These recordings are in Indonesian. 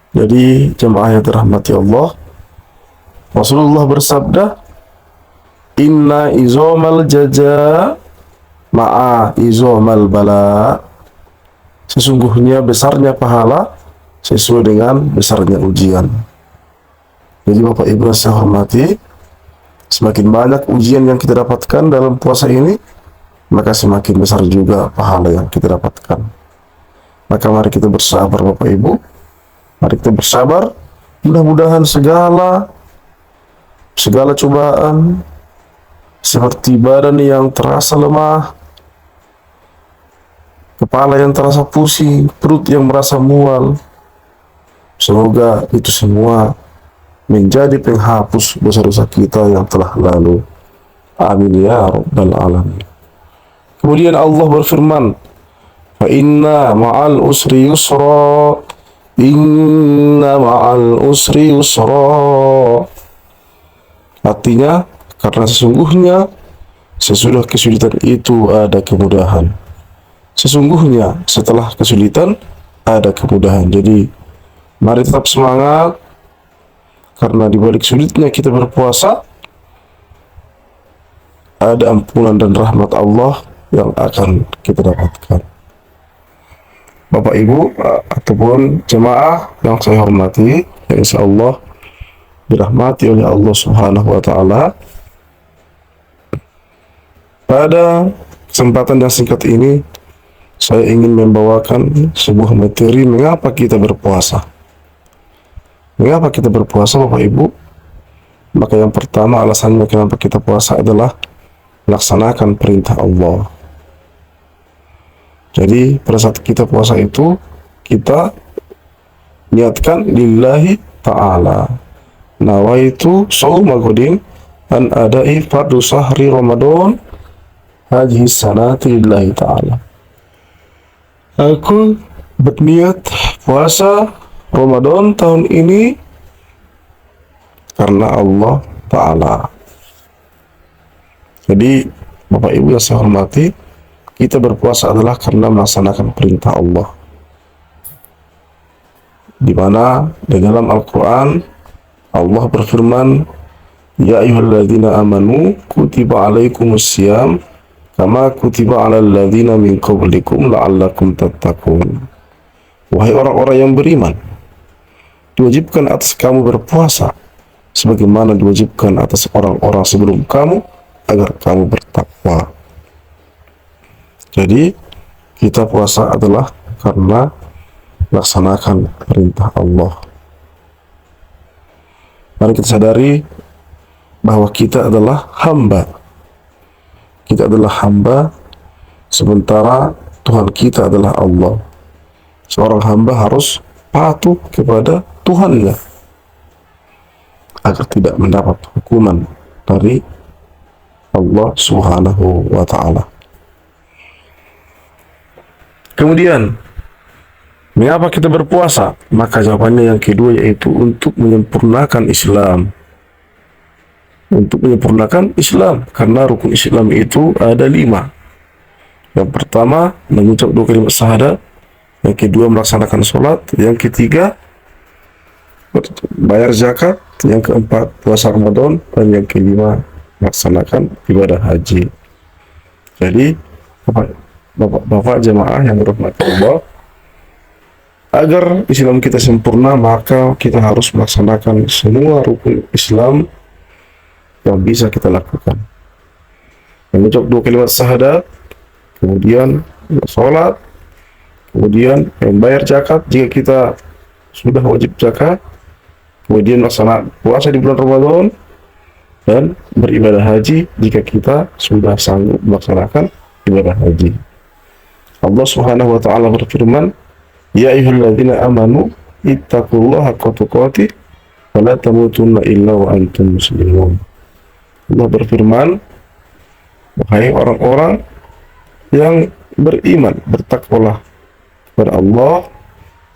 Jadi jemaah yang dirahmati Allah, Rasulullah bersabda, "Inna izomal jaza ma'a izomal bala." Sesungguhnya besarnya pahala sesuai dengan besarnya ujian. Jadi Bapak Ibu yang saya hormati, semakin banyak ujian yang kita dapatkan dalam puasa ini, maka semakin besar juga pahala yang kita dapatkan. Maka mari kita bersabar Bapak Ibu. Mari kita bersabar. Mudah-mudahan segala cobaan seperti badan yang terasa lemah, kepala yang terasa pusing, perut yang merasa mual, semoga itu semua menjadi penghapus dosa-dosa kita yang telah lalu. Amin ya rabbal alamin. Kemudian Allah berfirman, "Fa inna ma'al usri yusra." Inna ma'al usri yusra. Artinya, karena sesungguhnya sesudah kesulitan itu ada kemudahan. Sesungguhnya setelah kesulitan ada kemudahan. Jadi mari tetap semangat, karena di balik sulitnya kita berpuasa ada ampunan dan rahmat Allah yang akan kita dapatkan. Bapak Ibu ataupun jemaah yang saya hormati, yang insya Allah dirahmati oleh Allah Subhanahu wa Ta'ala, pada kesempatan yang singkat ini saya ingin membawakan sebuah materi mengapa kita berpuasa. Mengapa kita berpuasa Bapak Ibu? Maka yang pertama alasannya kenapa kita puasa adalah melaksanakan perintah Allah. Jadi pada saat kita puasa itu, kita niatkan lillahi ta'ala, nawaitu shauma ghadin an adai fardu sahri Ramadan hadhihi sanati lillahi ta'ala. Aku berniat puasa Ramadan tahun ini karena Allah Ta'ala. Jadi Bapak Ibu yang saya hormati, kita berpuasa adalah karena melaksanakan perintah Allah, di mana di dalam Al-Quran Allah berfirman, "Ya ayyuhalladzina amanu kutiba alaikumusiyam kama kutiba alal ladzina min qablikum la'allakum tattaqun." Wahai orang-orang yang beriman, diwajibkan atas kamu berpuasa sebagaimana diwajibkan atas orang-orang sebelum kamu agar kamu bertakwa. Jadi kita puasa adalah karena melaksanakan perintah Allah. Mari kita sadari bahwa kita adalah hamba. Kita adalah hamba, sementara Tuhan kita adalah Allah. Seorang hamba harus patuh kepada Tuhannya agar tidak mendapat hukuman dari Allah Subhanahu wa Ta'ala. Kemudian, mengapa kita berpuasa? Maka jawabannya yang kedua, yaitu untuk menyempurnakan Islam. Untuk menyempurnakan Islam, karena rukun Islam itu ada 5. Yang pertama, mengucap 2 kalimat syahadat. Yang kedua, melaksanakan sholat. Yang ketiga, bayar zakat. Yang keempat, puasa Ramadan. Dan yang kelima, melaksanakan ibadah haji. Jadi, Bapak jemaah yang dirahmati Allah, agar Islam kita sempurna, maka kita harus melaksanakan semua rukun Islam yang bisa kita lakukan. Mengucap 2 kalimat syahadat, kemudian sholat, kemudian membayar zakat jika kita sudah wajib zakat, kemudian melaksanakan puasa di bulan Ramadan, dan beribadah haji jika kita sudah sanggup melaksanakan ibadah haji. Allah Subhanahu wa Ta'ala berfirman, "Ya ayyuhalladzina amanu ittaqullaha haqqa tuqatih wa la tamutunna illa wa antum muslimun." Allah berfirman, wahai orang-orang yang beriman, bertakwalah kepada Allah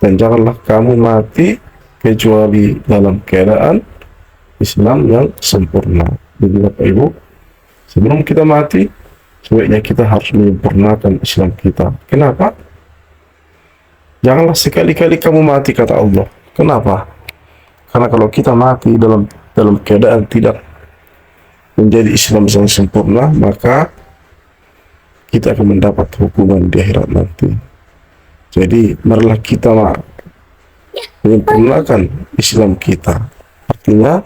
dan janganlah kamu mati kecuali dalam keadaan Islam yang sempurna. Jadi Bapak Ibu, sebelum kita mati, sebaiknya kita harus menyempurnakan Islam kita. Kenapa? Janganlah sekali-kali kamu mati, kata Allah, Kenapa? Karena kalau kita mati dalam keadaan tidak menjadi Islam yang sempurna, maka kita akan mendapat hukuman di akhirat nanti. Jadi marilah kita menyempurnakan Islam kita. Artinya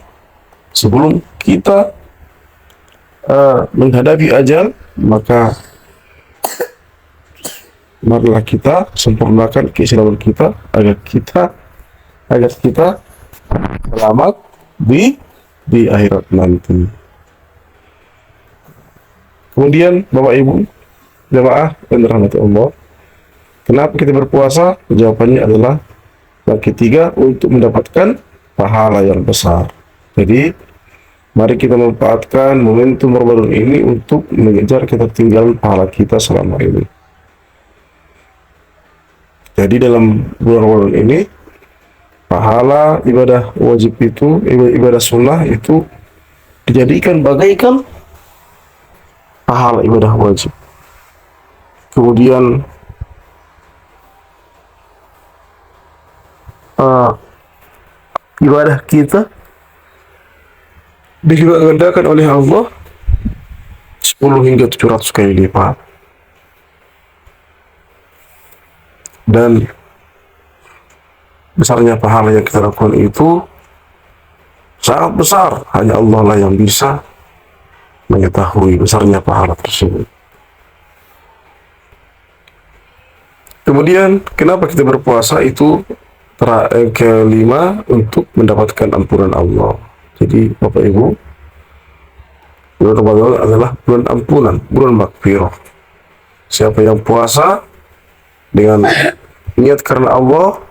sebelum kita menghadapi ajal, maka marilah kita sempurnakan keislaman kita agar kita selamat di akhirat nanti. Kemudian Bapak Ibu jemaah yang dirahmati Allah, kenapa kita berpuasa? Jawabannya adalah yang ketiga, untuk mendapatkan pahala yang besar. Jadi mari kita memanfaatkan momentum Ramadan ini untuk mengejar ketertinggalan pahala kita selama ini. Jadi dalam bulan Ramadan ini, pahala ibadah wajib itu, ibadah sunnah itu dijadikan bagaikan pahala ibadah wajib. Kemudian ibadah kita dilipat gandakan oleh Allah 10 hingga 700 kali lipat. Dan besarnya pahala yang kita lakukan itu sangat besar. Hanya Allah lah yang bisa mengetahui besarnya pahala tersebut. Kemudian kenapa kita berpuasa itu? Kelima, untuk mendapatkan ampunan Allah. Jadi Bapak Ibu, bulan Ramadan adalah bulan ampunan, bulan maghfirah. Siapa yang puasa dengan niat karena Allah,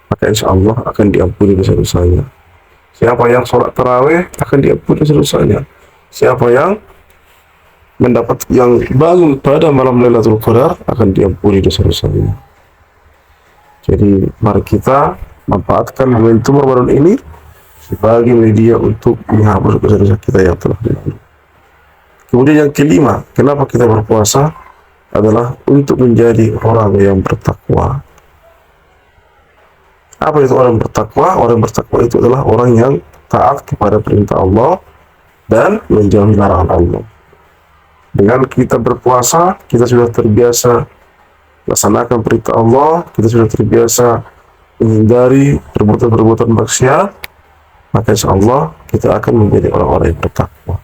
maka insya Allah akan diampuni dosa-dosanya. Siapa yang sholat tarawih akan diampuni dosa-dosanya. Siapa yang mendapat yang bangun pada malam Lailatul Qadar akan diampuni dosa-dosanya. Jadi mari kita manfaatkan momentum Ramadan ini sebagai media untuk menghapus dosa-dosa kita yang telah lalu. Kemudian yang kelima, kenapa kita berpuasa? Adalah untuk menjadi orang yang bertakwa. Apa itu orang bertakwa? Orang bertakwa itu adalah orang yang taat kepada perintah Allah dan menjauhi larangan Allah. Dengan kita berpuasa, kita sudah terbiasa laksanakan perintah Allah, kita sudah terbiasa menghindari perbuatan-perbuatan maksiat, maka insya Allah kita akan menjadi orang-orang yang bertakwa.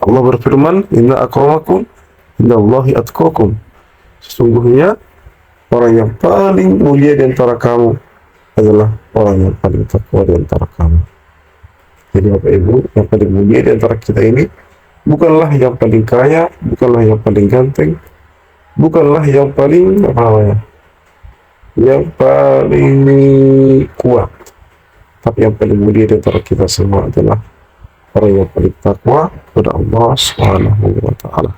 Allah berfirman, inna akramakum indallahi atqakum. Sesungguhnya orang yang paling mulia di antara kamu adalah orang yang paling takwa di antara kamu. Jadi Bapak Ibu, yang paling mulia di antara kita ini bukanlah yang paling kaya, bukanlah yang paling ganteng, bukanlah yang paling yang paling kuat, tapi yang paling mulia di antara kita semua adalah orang yang paling takwa kepada Allah Subhanahu wa Ta'ala.